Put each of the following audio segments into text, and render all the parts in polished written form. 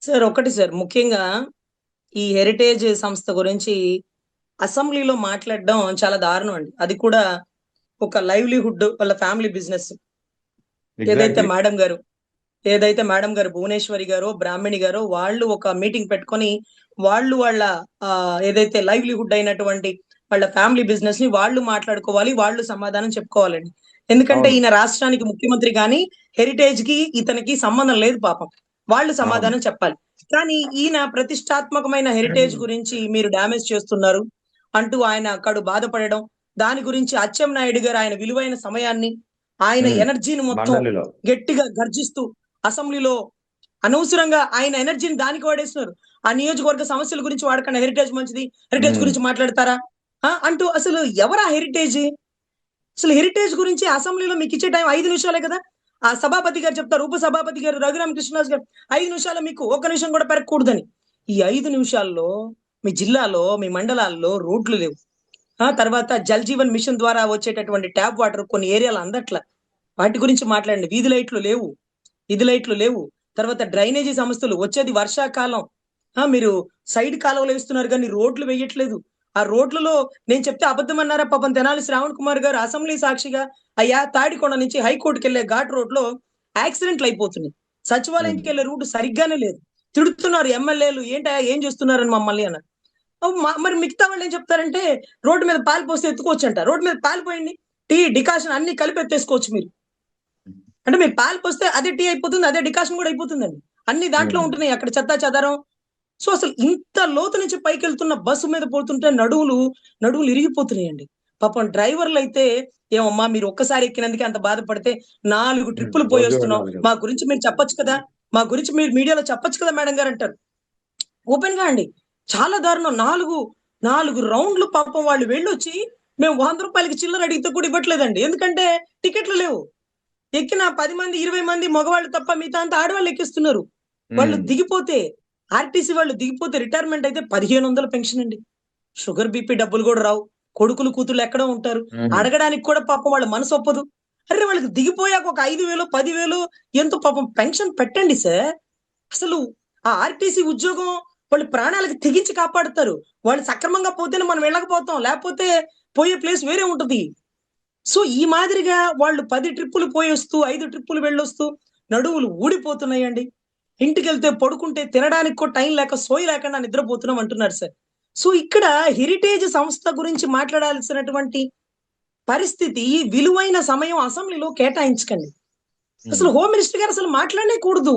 Sir ఒకటి sir ముఖ్యంగా ఈ హెరిటేజ్ సంస్థ గురించి అసెంబ్లీలో మాట్లాడడం చాలా దారుణం అండి. అది కూడా ఒక లైవ్లీహుడ్ వాళ్ళ ఫ్యామిలీ బిజినెస్. ఏదైతే ఎగ్జాక్ట్‌లీ. మేడం గారు ఏదైతే మేడం గారు భువనేశ్వరి గారో, బ్రాహ్మణి గారో వాళ్ళు ఒక మీటింగ్ పెట్టుకొని వాళ్ళు వాళ్ళ ఏదైతే లైవ్లీహుడ్ అయినటువంటి వాళ్ళ ఫ్యామిలీ బిజినెస్ ని వాళ్ళు మాట్లాడుకోవాలి. వాళ్ళు సమాధానం చెప్పుకోవాలండి. ఎందుకంటే అవును. ఈయన రాష్ట్రానికి ముఖ్యమంత్రి గాని హెరిటేజ్ కి ఇతనికి సంబంధం లేదు పాపం. వాళ్ళు అవును. సమాధానం చెప్పాలి. కానీ ఈయన ప్రతిష్టాత్మకమైన హెరిటేజ్ గురించి మీరు డ్యామేజ్ చేస్తున్నారు అంటూ ఆయన కడు బాధపడడం. దాని గురించి అచ్చెన్నాయుడు గారు ఆయన విలువైన సమయాన్ని, ఆయన హ్మ్. ఎనర్జీని మొత్తం మండలిలో. గట్టిగా గర్జిస్తూ అసెంబ్లీలో అనవసరంగా ఆయన ఎనర్జీని దానికి వాడేస్తున్నారు. ఆ నియోజకవర్గ సమస్యల గురించి వాడకండి. హెరిటేజ్ మంచిది. హెరిటేజ్ హ్మ్. గురించి మాట్లాడతారా? అంటూ అసలు ఎవరా హెరిటేజ్? అసలు హెరిటేజ్ గురించి అసెంబ్లీలో మీకిచ్చే టైం 5 నిమిషాలే కదా! ఆ సభాపతి గారు చెప్తారు. ఉప సభాపతి గారు రఘురామ కృష్ణరాజు గారు 5 నిమిషాలు మీకు ఒక్క నిమిషం కూడా పెరగకూడదని. ఈ 5 నిమిషాల్లో మీ జిల్లాలో, మీ మండలాల్లో రోడ్లు లేవు. తర్వాత జల్ జీవన్ మిషన్ ద్వారా వచ్చేటటువంటి ట్యాప్ వాటర్ కొన్ని ఏరియాలో అందట్ల. వాటి గురించి మాట్లాడండి. వీధి లైట్లు లేవు. వీధి లైట్లు లేవు. తర్వాత డ్రైనేజీ సంస్థలు వచ్చేది వర్షాకాలం. మీరు సైడ్ కాలువలు వేస్తున్నారు గానీ రోడ్లు వేయట్లేదు. ఆ రోడ్లలో నేను చెప్తే అబద్ధమన్నారా పాపం తెనాలి శ్రావణ్ కుమార్ గారు అసెంబ్లీ సాక్షిగా అయ్యా తాడికొండ నుంచి హైకోర్టుకెళ్ళే ఘాట్ రోడ్‌లో యాక్సిడెంట్లు అయిపోతున్నాయి. హ్మ్. సచివాలయంకెళ్ళే రూట్ సరిగ్గానే లేదు. తిడుతున్నారు ఎమ్మెల్యేలు ఏంటయ్యా ఏం చేస్తున్నారని మమ్మల్ని అన్నారు. మరి మిగతా వాళ్ళేం చెప్తారంటే రోడ్డు మీద పాలు పోస్తే ఎత్తుకోవచ్చంట. రోడ్డు మీద పాలు పోయండి. టీ, డికాషన్ అన్నీ కలిపి ఎత్తేసుకోవచ్చు మీరు. అంటే మీరు పాలు పోస్తే అదే టీ అయిపోతుంది. అదే డికాషన్ కూడా అయిపోతుందండి. అన్ని దాంట్లో హ్మ్. ఉంటున్నాయి. అక్కడ చెత్తా చెదారం. సో, అసలు ఇంత లోతు నుంచి పైకెళ్తున్న బస్సు మీద పోతుంటే నడువులు ఇరిగిపోతున్నాయండి. పాపం డ్రైవర్‌లైతే "ఏమమ్మా మీరు ఒక్కసారి ఎక్కినందుకే అంత బాధపడితే 4 హ్మ్. ట్రిప్పులు రోజు పోయొస్తున్నాం. వెళ్ళాలి కదా! మా గురించి మీరు చెప్పొచ్చు కదా! మా గురించి మీరు మీడియాలో చెప్పొచ్చు కదా మేడం గారు" అంటారు. ఓపెన్‌గా అండి. చాలా దారుణం. 4 రౌండ్‌లు పాపం వాళ్ళు వెళ్ళొచ్చి మేము రూ. 100కి చిల్లర అడిగితే కూడా ఇవ్వట్లేదండి. ఎందుకంటే టికెట్లు లేవు. ఎక్కిన 10 మంది, 20 మంది మగవాళ్ళు తప్ప మిగతా అంతా ఆడవాళ్ళు ఎక్కిస్తున్నారు. వాళ్ళు హ్మ్. దిగిపోతే ఆర్‌టీసీ వాళ్ళు దిగిపోతే రిటైర్మెంట్ అయితే 1500 పెన్షన్ అండి. షుగర్, బీపీ డబ్బులు గూడా రావు. కొడుకులు, కూతుర్లు ఎక్కడో ఉంటారు. హ్మ్. అడగడానికి కూడా పాపం వాళ్ళ మనసు ఒప్పదు. అరె! వాళ్ళకి దిగిపోయాక ఒక 5,000, 10,000 ఎంతో పాపం పెన్షన్ పెట్టండి సార్. అసలు ఆ ఆర్‌టీసీ ఉద్యోగం వాళ్ళు ప్రాణాలకి తెగించి కాపాడుతారు. వాళ్ళు సక్రమంగా పోతేనే మనం వెళ్ళకపోతాం. లేపోతే పోయే ప్లేస్ వేరే ఉంటది. సో, ఈ మాదిరిగా వాళ్ళు 10 ట్రిప్పులు పోయొస్తూ, 5 ట్రిప్పులు వెళ్ళొస్తూ నడుములు ఊడిపోతున్నాయండి. ఇంటికెళ్తే పడుకుంటే తినడానికి కూడా టైం లేక సోయి లేకుండా నిద్రపోతున్నాం అంటున్నారు సార్. సో, ఇక్కడ హెరిటేజ్ సంస్థ గురించి మాట్లాడాల్సినటువంటి పరిస్థితి విలువైన సమయం అసెంబ్లీలో కేటాయించకండి. హ్మ్. అసలు హోమ్ మినిస్టర్ గారు అసలు మాట్లాడనే కూడదు.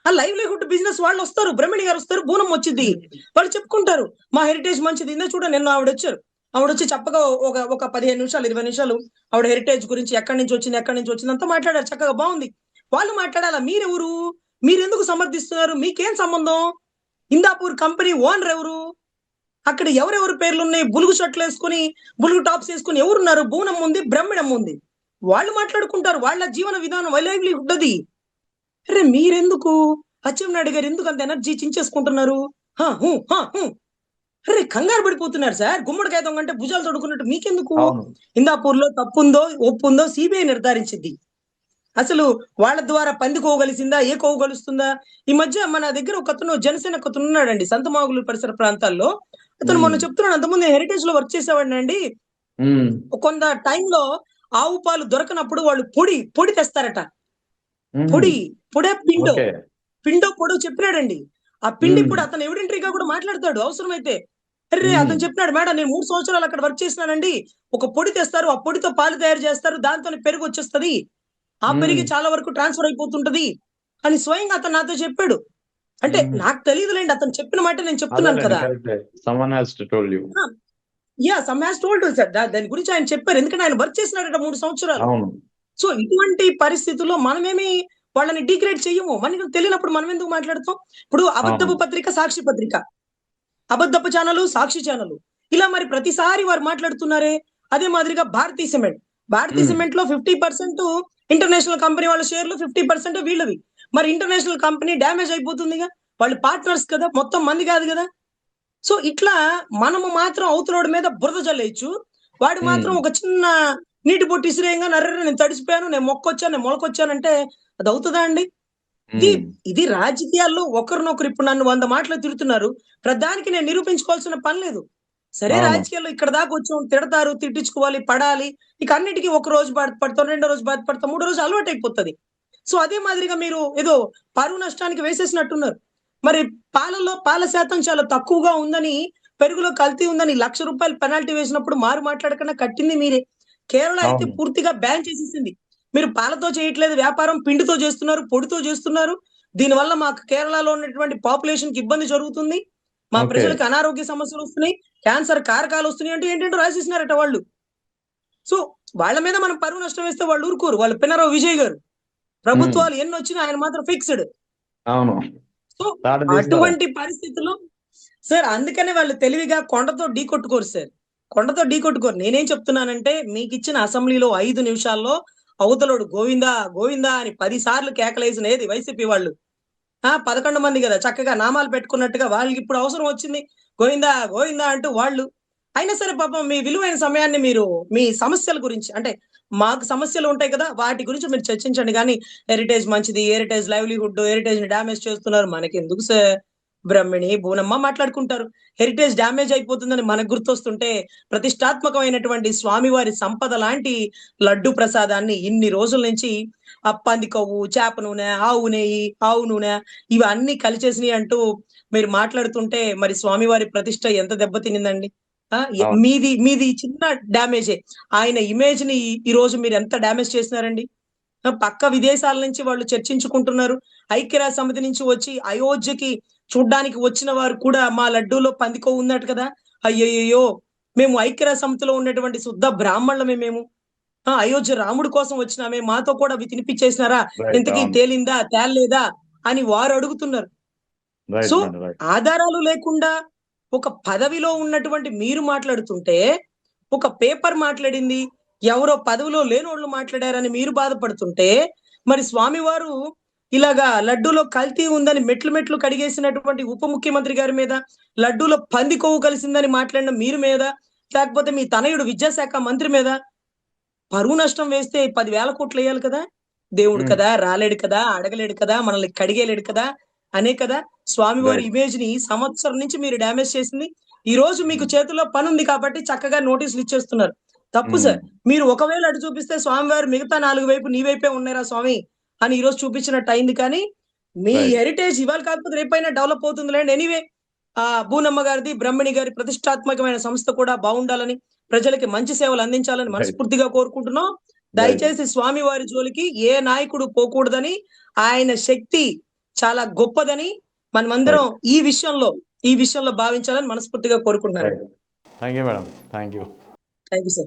ఆ లైవ్లీహుడ్ బిజినెస్ వాళ్ళొస్తారు. బ్రహ్మిణి గారొస్తారు. బూనం వచ్చిద్ది. వాళ్ళు చెప్పుకుంటారు. మా హెరిటేజ్ మంచిది. ఇందాక చూడండి నిన్న ఆవిడొచ్చారు. ఆవిడొచ్చి చక్కగా ఒక 15 నిమిషాలు, 20 నిమిషాలు ఆవిడ హెరిటేజ్ గురించి ఎక్కడి నుంచి వచ్చింది అంతా మాట్లాడారు. చక్కగా బావుంది. వాళ్ళు మాట్లాడాలా. మీరెవరు? మీరెందుకు సమర్థిస్తున్నారు? మీకేం సంబంధం? హిందాపూర్ కంపెనీ ఓనర్ ఎవరు? అక్కడ ఎవరెవరి పేర్లున్నాయి? బులుగు షర్ట్‌లేసుకొని, బులుగు టాప్స్ ఏసుకొని ఎవరున్నారు? బూనమ్మ ఉంది. బ్రహ్మిణమ్మ ఉంది. వాళ్ళు మాట్లాడుకుంటారు. వాళ్ళ జీవన విధానం, వాళ్ళ లైవ్లీహుడ్ అది. అరె! మీరెందుకు? అచ్చెన్నాయుడు గారు ఎందుకు అంత ఎనర్జీ చించేసుకుంటున్నారు? హ! అరె! కంగారు పడిపోతున్నారు సార్. గుమ్మడికాయ దొంగ అంటే భుజాలు తడుకున్నట్టు మీకెందుకు? అవును. హిందాపూర్‌లో తప్పుందో, ఒప్పుందో సీబీఐ నిర్ధారించిద్ది. అసలు వాళ్ళ ద్వారా పంది కొవ్వు గలిసిందా? ఏ కొవ్వు గలుస్తుందా? ఈ మధ్య మన దగ్గర ఒకతను జనసేన ఒకతనున్నాడండి. సంతమాగులు పరిసర ప్రాంతాల్లో. అతను హ్మ్. మొన్న చెప్తున్నాడు అంతకుముందు నేను హెరిటేజ్‌లో వర్క్ చేసేవాడినండి. హ్మ్. కొంత టైంలో ఆవు పాలు దొరకనప్పుడు వాళ్ళు పొడి తెస్తారట. హుహు. పొడి, పొడా పిండో. ఓకే. పిండో, పొడో చెప్పినాడండి. ఆ పిండి హ్మ్. కూడా అతను ఎవిడెంటరీగా కూడా మాట్లాడతాడు అవసరమైతే. అర్రె! హ్మ్. అతను చెప్పినాడు, "మేడం నేను 3 సంవత్సరాలు అక్కడ వర్క్ చేసినానండి. ఒక పొడి తెస్తారు. ఆ పొడితో పాలు తయారు చేస్తారు. దాంతోనే పెరుగొచ్చేస్తది. ఆ హ్మ్. పెరుగు చాలా వరకు ట్రాన్స్‌ఫర్ అయిపోతుంటది." అని స్వయంగా అతను నాతో చెప్పాడు. అంటే హుహు. నాకు తెలీదులెండి. అతను చెప్పిన మాట నేను చెప్తున్నాను అదేలెండి. కదా! కరెక్టే. Someone has to told you. ఆ! Some has told sir. దాని గురించి ఆయన చెప్పారు. ఎందుకంటే ఆయన వర్క్ చేసినాడట 3 సంవత్సరాలు. అవును. సో, ఇటువంటి పరిస్థితుల్లో మనమేమి వాళ్ళని డిగ్రేడ్ చెయ్యము. మనకు తెలియనప్పుడు మనం ఎందుకు మాట్లాడతాం? ఇప్పుడు అవును. అబద్ధపు పత్రిక, సాక్షి పత్రిక. అబద్ధపు ఛానలు, సాక్షి ఛానలు. ఇలా మరి ప్రతిసారి వారు మాట్లాడుతున్నారే. అదే మాదిరిగా భారతీ సిమెంట్. భారతీ హ్మ్. సిమెంట్‌లో 50% ఇంటర్నేషనల్ కంపెనీ వాళ్ళ షేర్లు, 50% వీళ్ళవి. మరి ఇంటర్నేషనల్ కంపెనీ డ్యామేజ్ అయిపోతుందిగా. వాళ్ళు పార్ట్నర్స్ కదా! మొత్తం మంది కాదు గదా! సో, ఇట్లా మనము మాత్రం అవతలోడి మీద బురద జల్లేయొచ్చు. వాడు హ్మ్. మాత్రం ఒక చిన్న నీటి బొట్టు ఇసిరేయంగానే అర్రెరే! నేను తడిసిపోయాను, నేను మొక్కొచ్చాను, నేను మొలకొచ్చానంటే అదవుతదా అండి? ఇది ఉమ్, ఇది రాజకీయాల్లో ఒకరినొకరు ఇప్పుడు నన్ను 100 మాటలు తిడుతున్నారు. ప్రధానికి నేను నిరూపించుకోవాల్సిన పని లేదు. సరే అవును. రాజకీయాల్లో ఇక్కడ దాకా వచ్చాం, తిడతారు, తిట్టించుకోవాలి, పడాలి. ఇక అన్నిటికీ ఒక రోజు బాధపడతాం, రెండో రోజు బాధపడతాం, మూడో రోజు అలవాటైపోతది. సో అదే మాదిరిగా మీరు ఏదో పరువు నష్టానికి వేసేసినట్టున్నారు. మరి పాలలో పాల శాతం చాలా తక్కువగా ఉందని, పెరుగులో కల్తీ ఉందని ₹1,00,000 పెనాల్టీ వేసినప్పుడు మారు మాట్లాడకుండా కట్టింది మీరే. కేరళ అయితే అవును. పూర్తిగా బ్యాన్ చేసేసింది. మీరు పాలతో చేయట్లేదు వ్యాపారం, పిండితో చేస్తున్నారు, పొడితో చేస్తున్నారు. దీనివల్ల మాకు కేరళలో ఉన్నటువంటి పాపులేషన్‌కి ఇబ్బంది జరుగుతుంది. మా ఓకే. ప్రజలకు అనారోగ్య సమస్యలొస్తున్నాయి, క్యాన్సర్ కారకాలొస్తున్నాయి అంటూ ఏంటేంటో రాసేసినారట వాళ్ళు. సో వాళ్ళ మీద మనం పరువు నష్టం వేస్తే వాళ్ళు ఊరుకోరు. వాళ్ళు పినరవ విజయ్ గారు. ఉమ్, ప్రభుత్వాలు ఎన్నొచ్చినా ఆయన మాత్రం ఫిక్స్‌డ్. అవును. సో తాట తీస్తారా? అటువంటి పరిస్థితుల్లో సార్ అందుకనే వాళ్ళు తెలివిగా కొండతో ఢీకొట్టుకోరు సార్. కొండతో ఢీకొట్టుకోరు. నేనేం చెప్తున్నానంటే మీకిచ్చిన అసెంబ్లీలో 5 నిమిషాల్లో అవతలోడు గోవిందా, గోవిందా అని 10 సార్లు కేకలేసిన ఏది వైసీపీ వాళ్ళు. 11 మంది గదా! చక్కగా నామాలు పెట్టుకున్నట్టుగా వాళ్ళకిప్పుడు అవసరం వచ్చింది. గోవిందా, గోవిందా అంటూ వాళ్ళు. అయినా సరే పాపం మీ విలువైన సమయాన్ని మీరు మీ సమస్యల గురించి అంటే మాకు సమస్యలు ఉంటాయి కదా! వాటి గురించి మీరు చర్చించండి గానీ హెరిటేజ్ మంచిది, హెరిటేజ్ లైవ్లీహుడ్, హెరిటేజ్‌ని డ్యామేజ్ చేస్తున్నారు. మనకెందుకు సార్? బ్రహ్మిణి, బూనమ్మ మాట్లాడుకుంటారు. హెరిటేజ్ డ్యామేజ్ అయిపోతుందని మనకు గుర్తొస్తుంటే ప్రతిష్టాత్మకమైనటువంటి స్వామివారి సంపద లాంటి లడ్డు ప్రసాదాన్ని ఇన్ని రోజుల నుంచి పంది కొవ్వు, చేప నూనె, ఆవు నెయ్యి, ఆవు నూనె ఇవన్నీ కలిచేసినియి అంటూ మీరు మాట్లాడుతుంటే మరి స్వామివారి ప్రతిష్ట ఎంత దెబ్బతినిందండి. అవును. మీది చిన్న డ్యామేజే. ఆయన ఇమేజ్‌ని ఈరోజు మీరెంత డ్యామేజ్ చేసినారండి. పక్క విదేశాల నుంచి వాళ్ళు చర్చించుకుంటున్నారు. ఐక్యరాజ్య సమితి నుంచి వచ్చి అయోధ్యకి చూడ్డానికి వచ్చిన వారు కూడా మా లడ్డూలో పంది కొవ్వు ఉందట కదా! అయ్యయ్యయ్యో! మేము ఐక్యరాజ్య సమితిలో ఉన్నటువంటి శుద్ధ బ్రాహ్మణులమే మేము. అయోధ్య రాముడి కోసం వచ్చినామే. మాతో కూడా అవి తినిపిచ్చేసినారా? రైట్. ఇంతకీ అవును. తేలిందా? తేల్లేదా? అని వారు అడుగుతున్నారు. Right so, madam. రైట్. ఆధారాలు లేకుండా ఒక పదవిలో ఉన్నటువంటి మీరు మాట్లాడుతుంటే, ఒక పేపర్ మాట్లాడింది, ఎవరో పదవిలో లేనోళ్ళు మాట్లాడారని మీరు బాధపడుతుంటే, మరి స్వామివారు ఇలాగా లడ్డూలో కల్తీ ఉందని మెట్లు మెట్లు కడిగేసినటువంటి ఉప ముఖ్యమంత్రి గారి మీద, లడ్డూలో పంది కొవ్వు కలిసిందని మాట్లాడిన మీరు మీద, లేకపోతే మీ తనయుడు విద్యాశాఖ మంత్రి మీద పరువు నష్టం వేస్తే 10,000 కోట్లు ఎయ్యాలి కదా! దేవుడు ఉమ్, కదా! రాలేడు కదా! అడగలేడు కదా! మనల్ని కడిగేయలేడు కదా! అనే కదా! స్వామివారి రైట్. ఇమేజ్‌ని సంవత్సరం నుంచి మీరు డ్యామేజ్ చేసింది. ఈరోజు మీకు చేతుల్లో పనుంది కాబట్టి చక్కగా నోటీసులు ఇచ్చేస్తున్నారు. తప్పు ఉమ్, సార్. మీరు ఒకవేళ అటు చూపిస్తే స్వామివారు మిగతా 4 వైపు నీ వైపే ఉన్నాయిరా స్వామి అని ఈరోజు చూపించినట్టు అయింది కానీ, మీ రైట్. హెరిటేజ్ ఇవాళ కాకపోతే రేపైనా డెవలప్ అవుతుందిలెండి. ఎనీవే బూనమ్మ గారిది, బ్రహ్మణి గారి ప్రతిష్టాత్మకమైన సంస్థ కూడా బావుండాలని, ప్రజలకి మంచి సేవలు అందించాలని రైట్. మనస్ఫూర్తిగా కోరుకుంటున్నాం. రైట్. దయచేసి స్వామివారి జోలికి ఏ నాయకుడు పోకూడదని, ఆయన శక్తి చాలా గొప్పదని మనమందరం రైట్. ఈ విషయంలో భావించాలని మనస్ఫూర్తిగా కోరుకుంటున్నానండి. Right. Thank you madam. Thank you. Thank you sir.